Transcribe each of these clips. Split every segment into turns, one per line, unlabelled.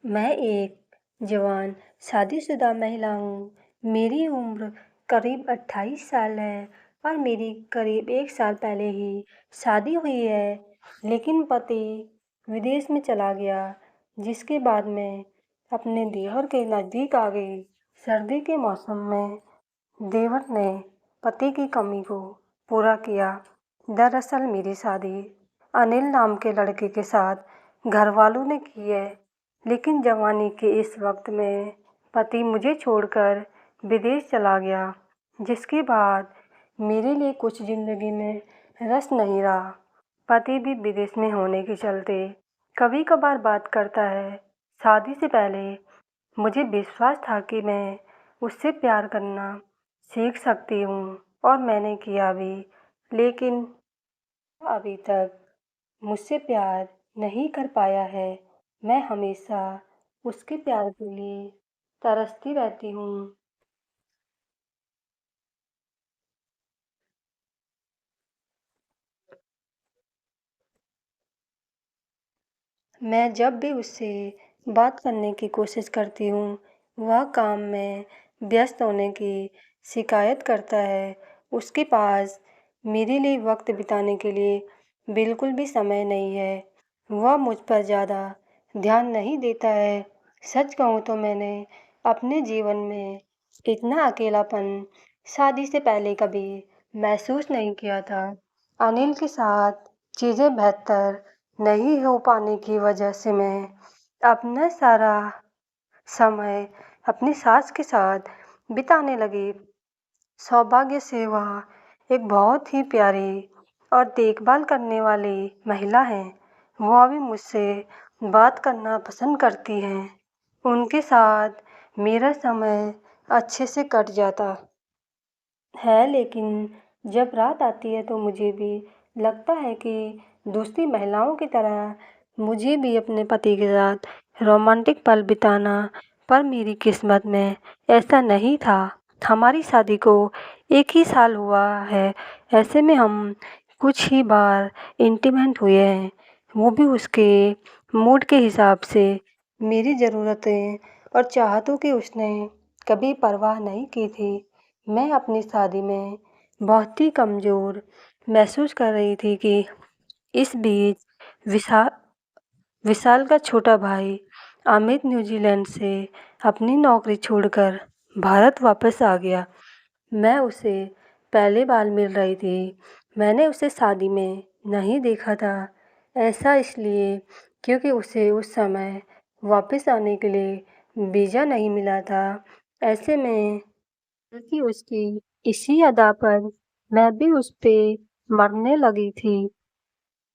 मैं एक जवान शादीशुदा महिला हूँ। मेरी उम्र करीब 28 साल है और मेरी करीब 1 साल पहले ही शादी हुई है, लेकिन पति विदेश में चला गया, जिसके बाद मैं अपने देवर के नज़दीक आ गई। सर्दी के मौसम में देवर ने पति की कमी को पूरा किया। दरअसल मेरी शादी अनिल नाम के लड़के के साथ घरवालों ने की है, लेकिन जवानी के इस वक्त में पति मुझे छोड़कर विदेश चला गया, जिसके बाद मेरे लिए कुछ ज़िंदगी में रस नहीं रहा। पति भी विदेश में होने के चलते कभी कभार बात करता है। शादी से पहले मुझे विश्वास था कि मैं उससे प्यार करना सीख सकती हूँ और मैंने किया भी, लेकिन अभी तक मुझसे प्यार नहीं कर पाया है। मैं हमेशा उसके प्यार के लिए तरसती रहती हूँ। मैं जब भी उससे बात करने की कोशिश करती हूँ, वह काम में व्यस्त होने की शिकायत करता है। उसके पास मेरे लिए वक्त बिताने के लिए बिल्कुल भी समय नहीं है। वह मुझ पर ज़्यादा ध्यान नहीं देता है। सच कहूँ तो मैंने अपने जीवन में इतना अकेलापन शादी से पहले कभी महसूस नहीं किया था। अनिल के साथ चीज़ें बेहतर नहीं हो पाने की वजह से मैं अपना सारा समय अपनी सास के साथ बिताने लगी। सौभाग्य से वह एक बहुत ही प्यारी और देखभाल करने वाली महिला है। वह भी मुझसे बात करना पसंद करती हैं। उनके साथ मेरा समय अच्छे से कट जाता है, लेकिन जब रात आती है तो मुझे भी लगता है कि दूसरी महिलाओं की तरह मुझे भी अपने पति के साथ रोमांटिक पल बिताना, पर मेरी किस्मत में ऐसा नहीं था। हमारी शादी को 1 ही साल हुआ है, ऐसे में हम कुछ ही बार इंटीमेट हुए हैं, वो भी उसके मूड के हिसाब से। मेरी ज़रूरतें और चाहतों की उसने कभी परवाह नहीं की थी। मैं अपनी शादी में बहुत ही कमज़ोर महसूस कर रही थी कि इस बीच विशा विशाल का छोटा भाई अमित न्यूजीलैंड से अपनी नौकरी छोड़कर भारत वापस आ गया। मैं उसे पहली बार मिल रही थी। मैंने उसे शादी में नहीं देखा था। ऐसा इसलिए क्योंकि उसे उस समय वापस आने के लिए वीज़ा नहीं मिला था। ऐसे में कि उसकी इसी अदा पर मैं भी उस पे मरने लगी थी।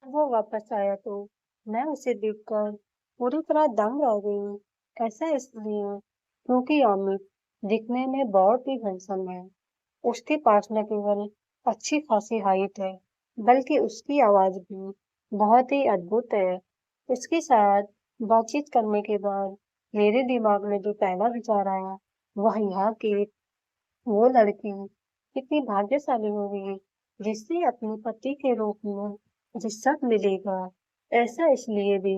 वो वापस आया तो मैं उसे देखकर पूरी तरह दंग रह गई। ऐसा इसलिए क्योंकि अमित दिखने में बहुत ही हैंडसम है। उसके पास न केवल अच्छी खासी हाइट है, बल्कि उसकी आवाज़ भी बहुत ही अद्भुत है। उसके साथ बातचीत करने के बाद मेरे दिमाग में जो पहला विचार आया, वह यह कि वो लड़की कितनी भाग्यशाली होगी जिससे अपने पति के रूप में जिसक मिलेगा। ऐसा इसलिए भी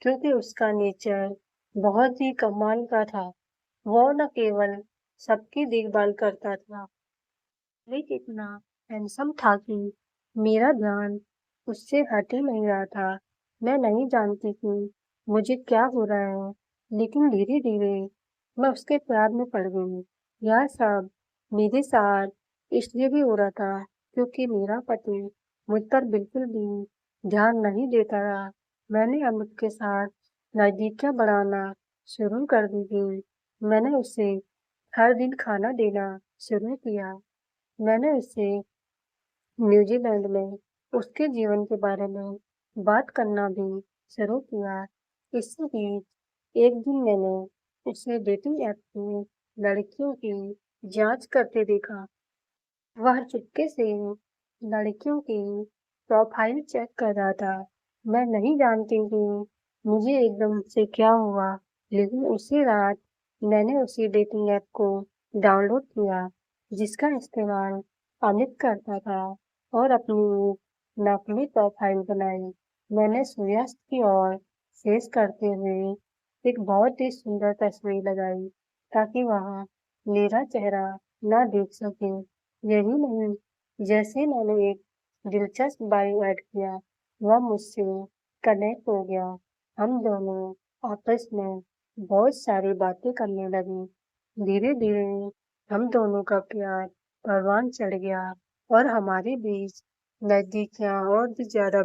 क्योंकि उसका नेचर बहुत ही कमाल का था। वो न केवल सबकी देखभाल करता था, लेकिन इतना हैंडसम था कि मेरा ध्यान उससे हट ही नहीं रहा था। मैं नहीं जानती कि मुझे क्या हो रहा है, लेकिन धीरे धीरे मैं उसके प्यार में पड़ गई। यह सब मेरे साथ इसलिए भी हो रहा था क्योंकि मेरा पति मुझ पर बिल्कुल भी ध्यान नहीं देता रहा। मैंने अमित के साथ नज़दीकियां बढ़ाना शुरू कर दी थी। मैंने उसे हर दिन खाना देना शुरू किया। मैंने उससे न्यूजीलैंड में उसके जीवन के बारे में बात करना भी शुरू किया। इसी बीच एक दिन मैंने उसे डेटिंग ऐप पे लड़कियों की जांच करते देखा। वह चुपके से लड़कियों की प्रोफाइल चेक कर रहा था। मैं नहीं जानती कि मुझे एकदम से क्या हुआ, लेकिन उसी रात मैंने उसी डेटिंग ऐप को डाउनलोड किया जिसका इस्तेमाल अमित करता था, और अपनी एक नकली प्रोफाइल बनाई। मैंने सूर्यास्त की ओर फेस करते हुए एक बहुत ही सुंदर तस्वीर लगाई ताकि वह मेरा चेहरा ना देख सके। यही नहीं, जैसे मैंने एक दिलचस्प बायो ऐड किया, वह मुझसे कनेक्ट हो गया। हम दोनों आपस में बहुत सारी बातें करने लगे। धीरे-धीरे हम दोनों का प्यार परवान चढ़ गया और हमारे बीच नज़दीकियाँ और भी ज़्यादा